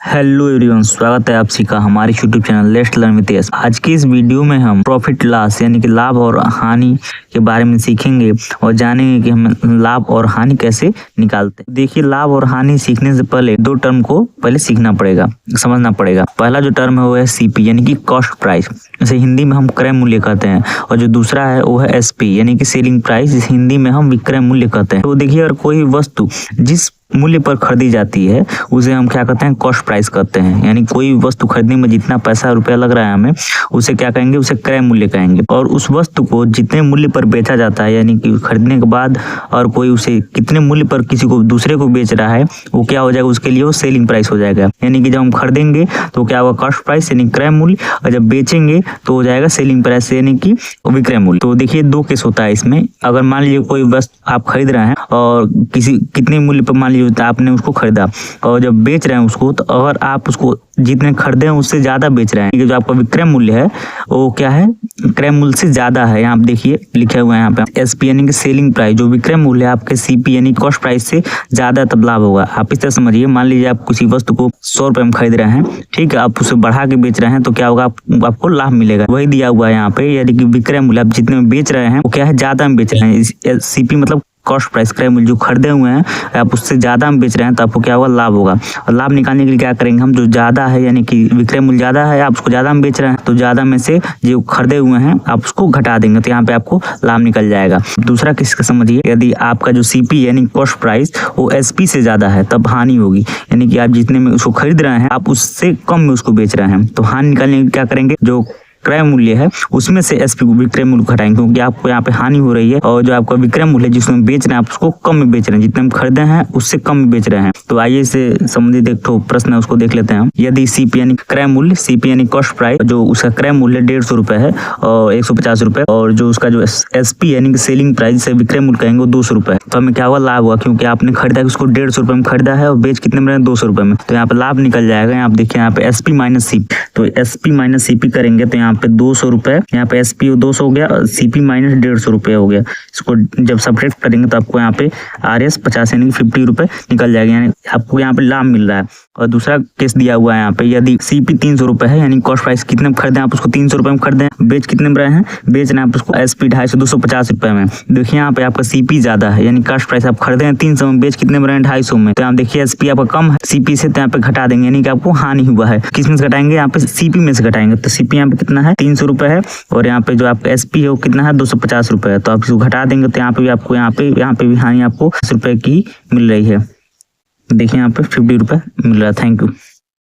Hello everyone, स्वागत है आप सभी का हमारे YouTube channel let's learn with yes. आज की इस वीडियो में हम प्रॉफिट लॉस यानी कि लाभ और हानि के बारे में सीखेंगे और जानेंगे कि हम लाभ और हानि कैसे निकालते हैं। देखिए, लाभ और हानि सीखने से पहले दो टर्म को पहले सीखना पड़ेगा, समझना पड़ेगा। पहला जो टर्म है वो है सीपी यानी कि कॉस्ट प्राइस, इसे हिंदी में हम क्रय मूल्य कहते हैं। और जो दूसरा है वो है एसपी यानी कि सेलिंग प्राइस, जिसे हिंदी में हम विक्रय मूल्य कहते हैं। तो देखिए, अगर कोई वस्तु जिस मूल्य पर खरीदी जाती है उसे हम क्या कहते हैं, कॉस्ट प्राइस कहते हैं। यानी कोई वस्तु खरीदने में जितना पैसा रुपया लग रहा है हमें, उसे क्या कहेंगे, उसे क्रय मूल्य कहेंगे। और उस वस्तु को जितने मूल्य पर बेचा जाता है, यानी कि खरीदने के बाद और कोई उसे कितने मूल्य पर किसी को दूसरे को बेच रहा है, वो क्या हो जाएगा, उसके लिए वो सेलिंग प्राइस हो जाएगा। यानी कि जब हम खरीदेंगे तो क्या होगा, कॉस्ट प्राइस यानी क्रय मूल्य, और जब बेचेंगे तो हो जाएगा सेलिंग प्राइस यानी कि विक्रय मूल्य। तो देखिए, दो केस होता है इसमें। अगर मान लीजिए कोई वस्तु आप खरीद रहे हैं और कितने मूल्य पर मान लीजिए आपने उसको खरीदा, और जब बेच रहे हैं उसको, तो अगर आप उसको जितने खरीदे हैं उससे ज्यादा बेच रहे हैं, जो आपका विक्रय मूल्य है वो क्या है, क्रय मूल्य से ज्यादा है। यहाँ आप देखिए लिखा हुआ है यहाँ पे एसपी यानी कि सेलिंग प्राइस, जो विक्रय मूल्य है आपके सीपी यानी कॉस्ट प्राइस से ज्यादा, तब लाभ होगा। आप इस तरह समझिए, मान लीजिए आप किसी वस्तु को 100 रुपए में खरीद रहे हैं, ठीक है, आप उसे बढ़ा के बेच रहे हैं, तो क्या होगा, आपको लाभ मिलेगा। वही दिया हुआ है यहाँ पे, यानी कि विक्रय मूल्य आप जितने में बेच रहे हैं वो क्या है, ज्यादा में बेच रहे हैं। सीपी मतलब कॉस्ट प्राइस, क्रय मूल्य जो खरीदे हुए हैं आप उससे ज्यादा में बेच रहे हैं, तो आपको क्या होगा, लाभ होगा। और लाभ निकालने के लिए क्या करेंगे हम, जो ज्यादा है यानी कि विक्रय मूल्य ज्यादा है, आप उसको ज्यादा में बेच रहे हैं, तो ज्यादा में से जो खरीदे हुए हैं आप उसको घटा देंगे, तो यहाँ पे आपको लाभ निकल जाएगा। दूसरा किसका समझिए, यदि आपका जो सीपी यानी कॉस्ट प्राइस वो एसपी से ज्यादा है, तब हानि होगी। यानी कि आप जितने में उसको खरीद रहे हैं आप उससे कम में उसको बेच रहे हैं, तो हानि निकालने के लिए क्या करेंगे, जो क्रय मूल्य है उसमें से एसपी को विक्रय मूल्य घटाएंगे, क्योंकि आपको यहाँ पे हानि हो रही है। और जो आपका विक्रय मूल्य है जिसमें बेच रहे हैं आप उसको कम में बेच रहे हैं, जितने में खरीदे हैं उससे कम में बेच रहे हैं। तो आइए इसे संबंधित एक तो प्रश्न है उसको देख लेते हैं हम। यदि सीपी यानी क्रय मूल्य, सीपी यानी कॉस्ट प्राइस, जो उसका क्रय मूल्य 150 रुपए है और 150 रुपए, और जो उसका जो एसपी यानी कि सेलिंग प्राइस जिसे विक्रय मूल्य कहेंगे वो 200 रुपए, तो हमें क्या हुआ, लाभ हुआ, क्योंकि आपने खरीदा कि उसको 150 रुपए में खरीदा है और बेच कितने में, 200 रुपए में, तो यहाँ पे लाभ निकल जाएगा। यहाँ पे देखिए, यहाँ पे एसपी माइनस सीपी, तो एसपी माइनस सीपी करेंगे तो यहाँ पे 200 रुपए, यहाँ पे एसपी 200 हो गया, सीपी माइनस 150 रुपए हो गया। इसको जब सब्ट्रैक्ट करेंगे तो आपको यहाँ पे आरएस 50 यानी कि 50 रुपए निकल जाएगा, यानी आपको यहाँ पे लाभ मिल रहा है। और दूसरा केस दिया हुआ है यहाँ पे, यदि सीपी 300 रुपए है, यानी कॉस्ट प्राइस कितने में खरीदे आप उसको 300 रुपए में खरीदे, बेच कितने में रहे हैं, बेच रहे हैं आप उसको एसपी 250 250 रुपए में। देखिए यहाँ पे आपका सीपी ज्यादा है, यानी कॉस्ट प्राइस आप खरीदे हैं 300 में, बेच कितने में रहे हैं, 250 में, तो यहाँ देखिए एसपी आपका कम है सीपी से, तो यहाँ पे घटा देंगे, यानी कि आपको हानि हुआ है। किस में से घटाएंगे, यहाँ पे सीपी में से घटाएंगे, तो सीपी यहाँ पे कितना है, 300 रुपए है, और यहाँ पे जो आपका एसपी है वो कितना है, 250 रुपए है, तो आप इसको घटा देंगे, तो यहाँ पे भी आपको यहाँ पे भी हानि आपको 10 रुपए की मिल रही है। देखिए यहाँ पे 50 रुपए मिल रहा है। Thank you.